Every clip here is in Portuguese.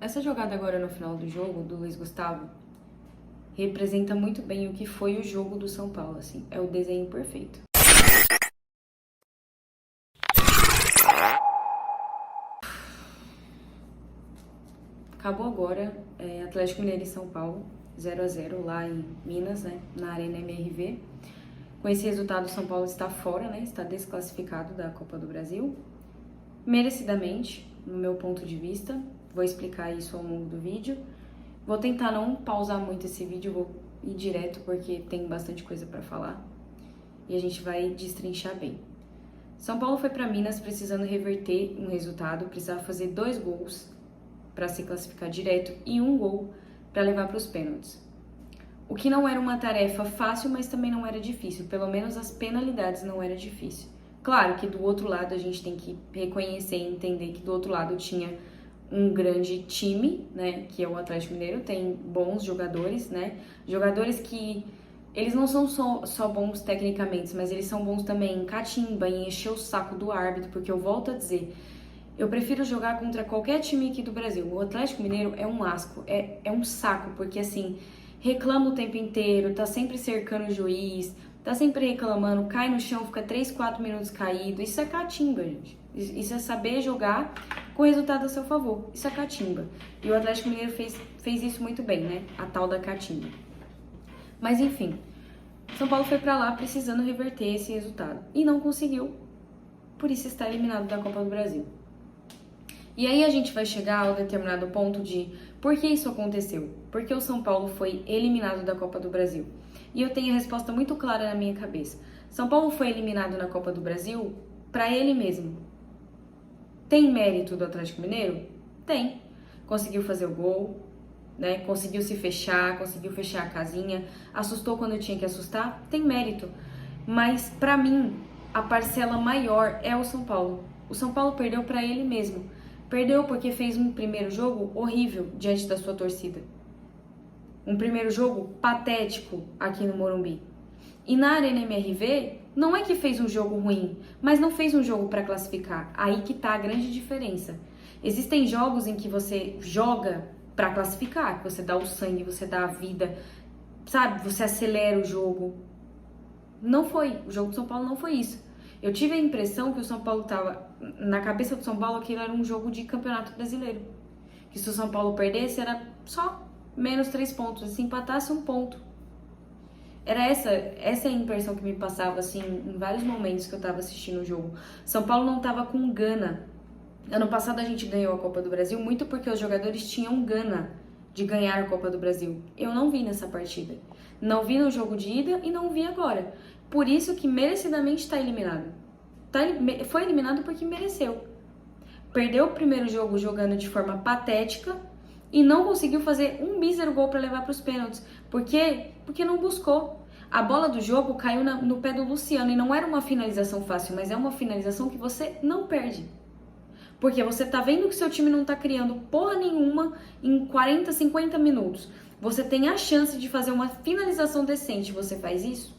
Essa jogada agora no final do jogo, do Luiz Gustavo, representa muito bem o que foi o jogo do São Paulo, assim. É o desenho perfeito. Acabou agora, Atlético Mineiro e São Paulo, 0-0 lá em Minas, né, na Arena MRV. Com esse resultado, o São Paulo está fora, né, está desclassificado da Copa do Brasil. Merecidamente, no meu ponto de vista. Vou explicar isso ao longo do vídeo. Vou tentar não pausar muito esse vídeo, vou ir direto porque tem bastante coisa para falar. E a gente vai destrinchar bem. São Paulo foi para Minas precisando reverter um resultado, precisava fazer 2 gols para se classificar direto e 1 gol para levar para os pênaltis. O que não era uma tarefa fácil, mas também não era difícil. Pelo menos as penalidades não era difícil. Claro que do outro lado a gente tem que reconhecer e entender que do outro lado tinha um grande time, né, que é o Atlético Mineiro, tem bons jogadores, né, jogadores que eles não são só bons tecnicamente, mas eles são bons também em catimba, em encher o saco do árbitro, porque eu volto a dizer, eu prefiro jogar contra qualquer time aqui do Brasil. O Atlético Mineiro é um asco, é um saco, porque assim, reclama o tempo inteiro, tá sempre cercando o juiz, tá sempre reclamando, cai no chão, fica 3, 4 minutos caído. Isso é catimba, gente. Isso é saber jogar com o resultado a seu favor. Isso é catimba. E o Atlético Mineiro fez isso muito bem, né? A tal da catimba. Mas enfim, São Paulo foi pra lá precisando reverter esse resultado. E não conseguiu, por isso está eliminado da Copa do Brasil. E aí a gente vai chegar a um determinado ponto de por que isso aconteceu? Porque o São Paulo foi eliminado da Copa do Brasil. E eu tenho a resposta muito clara na minha cabeça. São Paulo foi eliminado na Copa do Brasil para ele mesmo. Tem mérito do Atlético Mineiro? Tem. Conseguiu fazer o gol, né? Conseguiu se fechar, conseguiu fechar a casinha, assustou quando tinha que assustar? Tem mérito. Mas para mim, a parcela maior é o São Paulo. O São Paulo perdeu para ele mesmo. Perdeu porque fez um primeiro jogo horrível diante da sua torcida. Um primeiro jogo patético aqui no Morumbi. E na Arena MRV, não é que fez um jogo ruim, mas não fez um jogo para classificar. Aí que tá a grande diferença. Existem jogos em que você joga para classificar, que você dá o sangue, você dá a vida, sabe? Você acelera o jogo. Não foi. O jogo do São Paulo não foi isso. Eu tive a impressão que o São Paulo tava... Na cabeça do São Paulo, aquilo era um jogo de campeonato brasileiro. Que se o São Paulo perdesse, era só menos 3 pontos. E se empatasse, 1 ponto. Era essa a impressão que me passava, assim, em vários momentos que eu tava assistindo o jogo. São Paulo não tava com gana. Ano passado a gente ganhou a Copa do Brasil muito porque os jogadores tinham gana de ganhar a Copa do Brasil. Eu não vi nessa partida. Não vi no jogo de ida e não vi agora. Por isso que merecidamente está eliminado. Foi eliminado porque mereceu. Perdeu o primeiro jogo jogando de forma patética e não conseguiu fazer um mísero gol para levar para os pênaltis. Por quê? Porque não buscou. A bola do jogo caiu no pé do Luciano e não era uma finalização fácil, mas é uma finalização que você não perde. Porque você tá vendo que seu time não tá criando porra nenhuma em 40, 50 minutos. Você tem a chance de fazer uma finalização decente, você faz isso?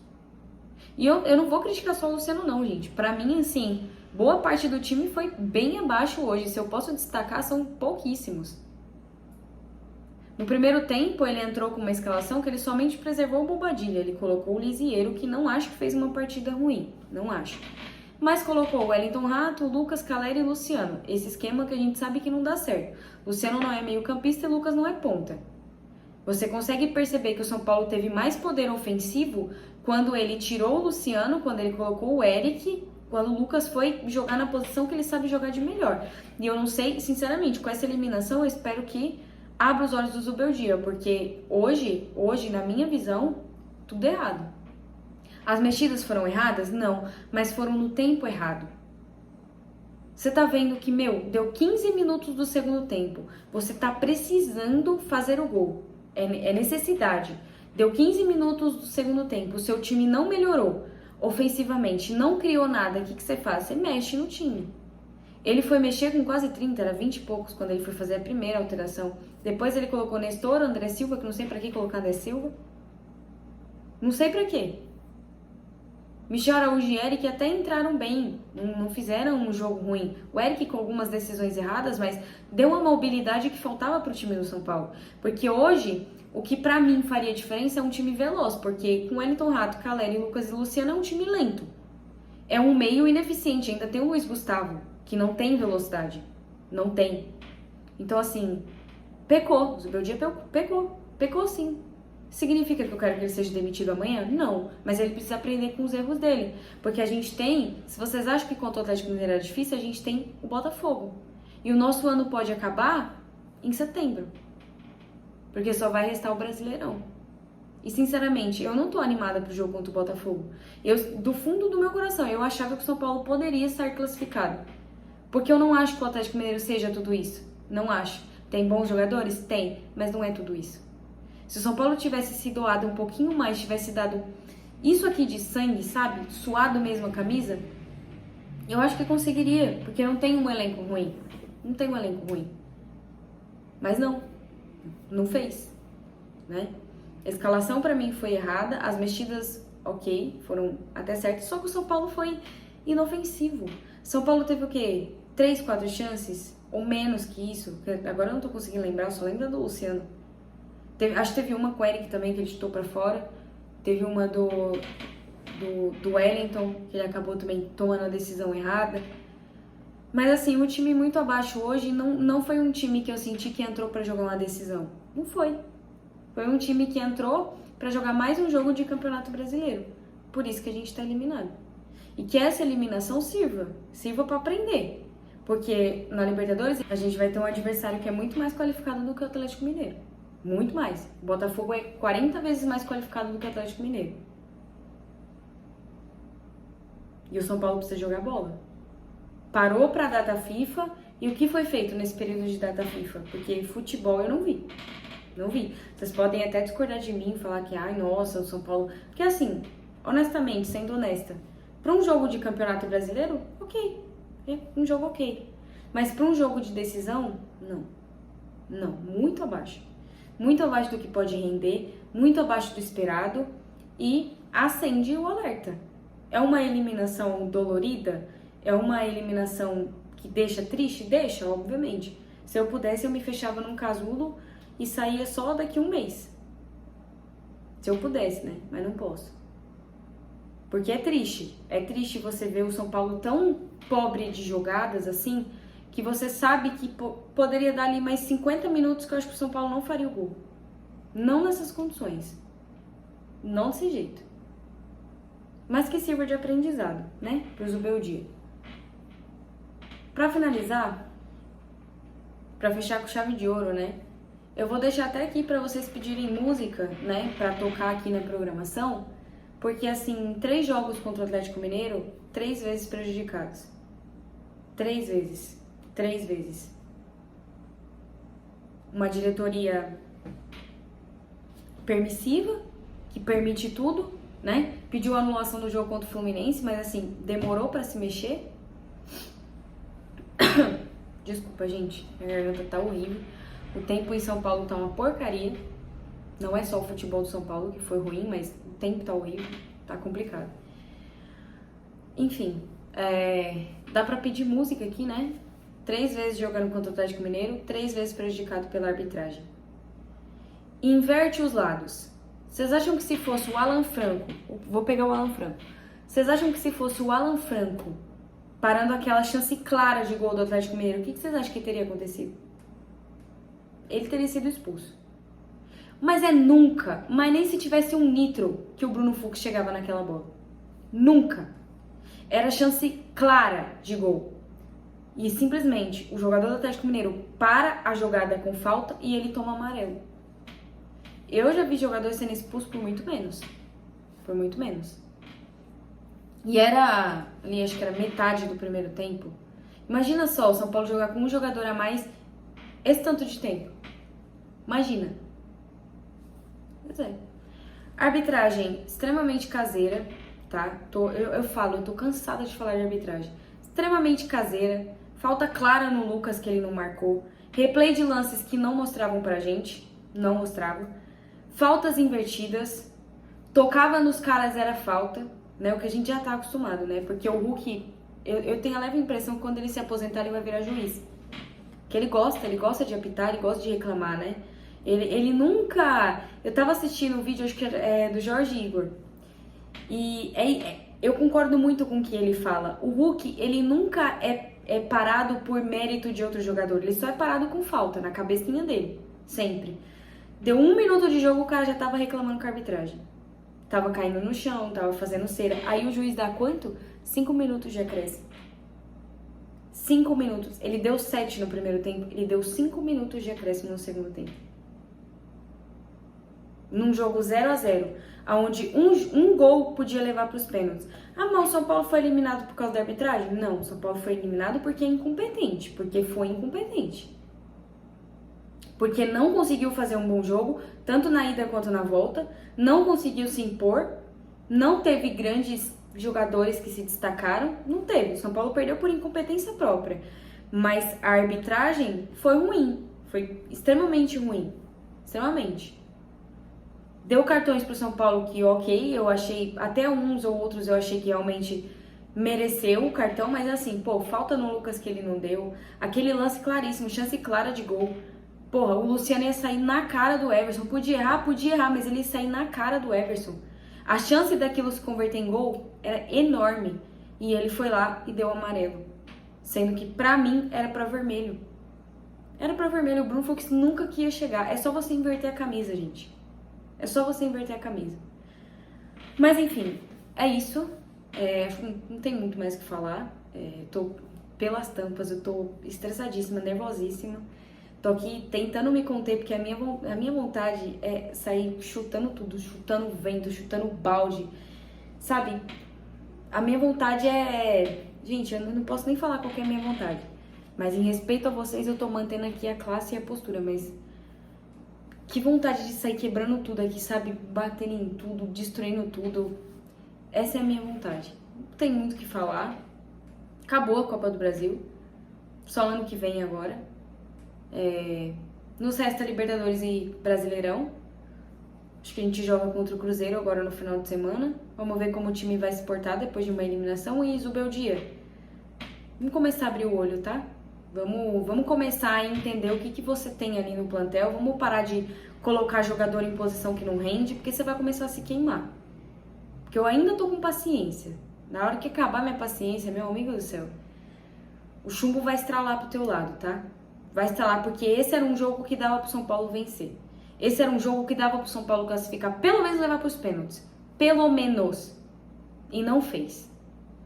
E eu não vou criticar só o Luciano não, gente. Pra mim, assim, boa parte do time foi bem abaixo hoje. Se eu posso destacar, são pouquíssimos. No primeiro tempo, ele entrou com uma escalação que ele somente preservou o Bobadilha. Ele colocou o Lisieiro, que não acho que fez uma partida ruim. Não acho. Mas colocou o Wellington Rato, Lucas, Calera e Luciano. Esse esquema que a gente sabe que não dá certo. Luciano não é meio campista e Lucas não é ponta. Você consegue perceber que o São Paulo teve mais poder ofensivo quando ele tirou o Luciano, quando ele colocou o Eric, quando o Lucas foi jogar na posição que ele sabe jogar de melhor. E eu não sei, sinceramente, com essa eliminação eu espero que abra os olhos do Zubeldia, porque hoje, na minha visão, tudo errado. As mexidas foram erradas? Não, mas foram no tempo errado. Você tá vendo que, deu 15 minutos do segundo tempo. Você tá precisando fazer o gol. É necessidade. Deu 15 minutos do segundo tempo. O seu time não melhorou ofensivamente, não criou nada. O que você faz? Você mexe no time. Ele foi mexer com quase 30, era 20 e poucos quando ele foi fazer a primeira alteração. Depois ele colocou Nestor, André Silva, que não sei pra que colocar André Silva. Não sei pra quê. Michel Araújo e Eric até entraram bem, não fizeram um jogo ruim. O Eric com algumas decisões erradas, mas deu uma mobilidade que faltava pro time do São Paulo. Porque hoje, o que pra mim faria diferença é um time veloz, porque com Wellington Rato, Caleri, Lucas e Luciano é um time lento. É um meio ineficiente, ainda tem o Luiz Gustavo, que não tem velocidade. Não tem. Então, assim, pecou. O Zubeldia pecou. Pecou sim. Significa que eu quero que ele seja demitido amanhã? Não. Mas ele precisa aprender com os erros dele. Porque a gente tem, se vocês acham que contra o Atlético Mineiro é difícil, a gente tem o Botafogo. E o nosso ano pode acabar em setembro. Porque só vai restar o Brasileirão. E sinceramente, eu não tô animada pro jogo contra o Botafogo. Do fundo do meu coração, eu achava que o São Paulo poderia estar classificado. Porque eu não acho que o Atlético Mineiro seja tudo isso. Não acho. Tem bons jogadores? Tem. Mas não é tudo isso. Se o São Paulo tivesse se doado um pouquinho mais, tivesse dado isso aqui de sangue, sabe? Suado mesmo a camisa, eu acho que conseguiria, porque não tem um elenco ruim. Não tem um elenco ruim. Mas não fez, né? A escalação pra mim foi errada, as mexidas, ok, foram até certas, só que o São Paulo foi inofensivo. São Paulo teve o quê? 3, 4 chances? Ou menos que isso? Agora eu não tô conseguindo lembrar, eu só lembro do Luciano. Acho que teve uma com o Eric também, que ele chutou pra fora. Teve uma do Wellington, que ele acabou também tomando a decisão errada. Mas assim, um time muito abaixo hoje não foi um time que eu senti que entrou pra jogar uma decisão. Não foi. Foi um time que entrou pra jogar mais um jogo de Campeonato Brasileiro. Por isso que a gente tá eliminado. E que essa eliminação sirva pra aprender. Porque na Libertadores a gente vai ter um adversário que é muito mais qualificado do que o Atlético Mineiro. Muito mais. O Botafogo é 40 vezes mais qualificado do que o Atlético Mineiro. E o São Paulo precisa jogar bola. Parou pra data FIFA. E o que foi feito nesse período de data FIFA? Porque futebol eu não vi. Não vi. Vocês podem até discordar de mim, falar que, ai, nossa, o São Paulo... Porque assim, honestamente, sendo honesta, pra um jogo de Campeonato Brasileiro, ok. É um jogo ok. Mas pra um jogo de decisão, não. Não, muito abaixo. Muito abaixo do que pode render, muito abaixo do esperado e acende o alerta. É uma eliminação dolorida? É uma eliminação que deixa triste? Deixa, obviamente. Se eu pudesse, eu me fechava num casulo e saía só daqui a um mês. Se eu pudesse, né? Mas não posso. Porque é triste. É triste você ver o São Paulo tão pobre de jogadas assim, que você sabe que poderia dar ali mais 50 minutos que eu acho que o São Paulo não faria o gol. Não nessas condições. Não desse jeito. Mas que sirva de aprendizado, né? Pro Zubeldia. Pra finalizar, pra fechar com chave de ouro, né? Eu vou deixar até aqui pra vocês pedirem música, né? Pra tocar aqui na programação. Porque, assim, 3 jogos contra o Atlético Mineiro, 3 vezes prejudicados. 3 vezes. 3 vezes. Uma diretoria permissiva, que permite tudo, né? Pediu a anulação do jogo contra o Fluminense, mas assim, demorou pra se mexer. Desculpa, gente, minha garganta tá horrível. O tempo em São Paulo tá uma porcaria. Não é só o futebol do São Paulo que foi ruim, mas o tempo tá horrível, tá complicado. Enfim, dá pra pedir música aqui, né? 3 vezes jogando contra o Atlético Mineiro, 3 vezes prejudicado pela arbitragem. Inverte os lados. Vocês acham que se fosse o Alan Franco, vou pegar o Alan Franco. Vocês acham que se fosse o Alan Franco parando aquela chance clara de gol do Atlético Mineiro, o que vocês acham que teria acontecido? Ele teria sido expulso. Mas nunca, mas nem se tivesse um nitro que o Bruno Fux chegava naquela bola. Nunca. Era chance clara de gol. E simplesmente o jogador do Atlético Mineiro para a jogada com falta e ele toma amarelo. Eu já vi jogador sendo expulso por muito menos. Por muito menos. E era, ali acho que era metade do primeiro tempo. Imagina só o São Paulo jogar com um jogador a mais esse tanto de tempo. Imagina. Pois é. Arbitragem extremamente caseira, tá? Eu tô cansada de falar de arbitragem. Extremamente caseira. Falta clara no Lucas que ele não marcou. Replay de lances que não mostravam pra gente. Não mostravam. Faltas invertidas. Tocava nos caras, era falta. né? O que a gente já tá acostumado, né? Porque o Hulk, eu tenho a leve impressão que quando ele se aposentar, ele vai virar juiz. Que ele gosta de apitar, ele gosta de reclamar, né? Ele nunca... Eu tava assistindo um vídeo, acho que é do Jorge Igor, e eu concordo muito com o que ele fala. O Hulk, ele nunca é parado por mérito de outro jogador, ele só é parado com falta, na cabecinha dele, sempre. Deu 1 minuto de jogo, o cara já tava reclamando com a arbitragem. Tava caindo no chão, tava fazendo cera. Aí o juiz dá quanto? 5 minutos de acréscimo. 5 minutos. Ele deu 7 no primeiro tempo, ele deu 5 minutos de acréscimo no segundo tempo. Num jogo 0-0, onde um gol podia levar para os pênaltis. Ah, mas o São Paulo foi eliminado por causa da arbitragem? Não, o São Paulo foi eliminado porque é incompetente, porque foi incompetente. Porque não conseguiu fazer um bom jogo, tanto na ida quanto na volta, não conseguiu se impor, não teve grandes jogadores que se destacaram, não teve. O São Paulo perdeu por incompetência própria, mas a arbitragem foi ruim, foi extremamente ruim, extremamente. Deu cartões pro São Paulo que, ok, eu achei, até uns ou outros eu achei que realmente mereceu o cartão, mas assim, pô, falta no Lucas que ele não deu, aquele lance claríssimo, chance clara de gol. Porra, o Luciano ia sair na cara do Everson. Podia errar, mas ele ia sair na cara do Everson. A chance daquilo se converter em gol era enorme. E ele foi lá e deu amarelo. Sendo que, pra mim, era pra vermelho. Era pra vermelho. O Bruno Fux nunca que ia chegar. É só você inverter a camisa, gente. É só você inverter a camisa. Mas, enfim, é isso. Acho que não tem muito mais o que falar. Tô pelas tampas, eu tô estressadíssima, nervosíssima. Tô aqui tentando me conter, porque a minha vontade é sair chutando tudo, chutando vento, chutando balde, sabe? A minha vontade é... Gente, eu não posso nem falar qual que é a minha vontade, mas em respeito a vocês eu tô mantendo aqui a classe e a postura, mas... Que vontade de sair quebrando tudo aqui, sabe? Batendo em tudo, destruindo tudo. Essa é a minha vontade. Não tem muito o que falar. Acabou a Copa do Brasil. Só ano que vem agora. Nos resta Libertadores e Brasileirão. Acho que a gente joga contra o Cruzeiro agora no final de semana. Vamos ver como o time vai se portar depois de uma eliminação. E Zubeldia, vamos começar a abrir o olho, tá? Vamos começar a entender o que você tem ali no plantel. Vamos parar de colocar jogador em posição que não rende, porque você vai começar a se queimar. Porque eu ainda tô com paciência. Na hora que acabar minha paciência, meu amigo do céu, o chumbo vai estralar pro teu lado, tá? Vai estralar, porque esse era um jogo que dava pro São Paulo vencer. Esse era um jogo que dava pro São Paulo classificar, pelo menos levar pros pênaltis. Pelo menos. E não fez.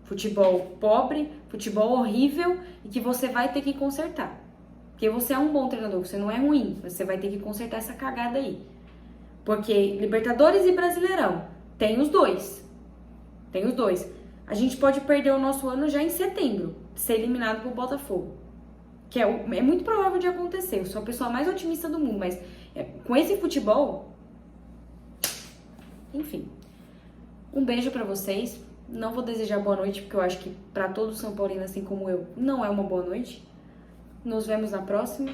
Futebol pobre, futebol horrível e que você vai ter que consertar. Porque você é um bom treinador, você não é ruim. Você vai ter que consertar essa cagada aí. Porque Libertadores e Brasileirão, tem os dois. Tem os dois. A gente pode perder o nosso ano já em setembro, ser eliminado pro Botafogo. Que é muito provável de acontecer. Eu sou a pessoa mais otimista do mundo, mas com esse futebol... Enfim. Um beijo pra vocês. Não vou desejar boa noite, porque eu acho que pra todos os São Paulinos, assim como eu, não é uma boa noite. Nos vemos na próxima.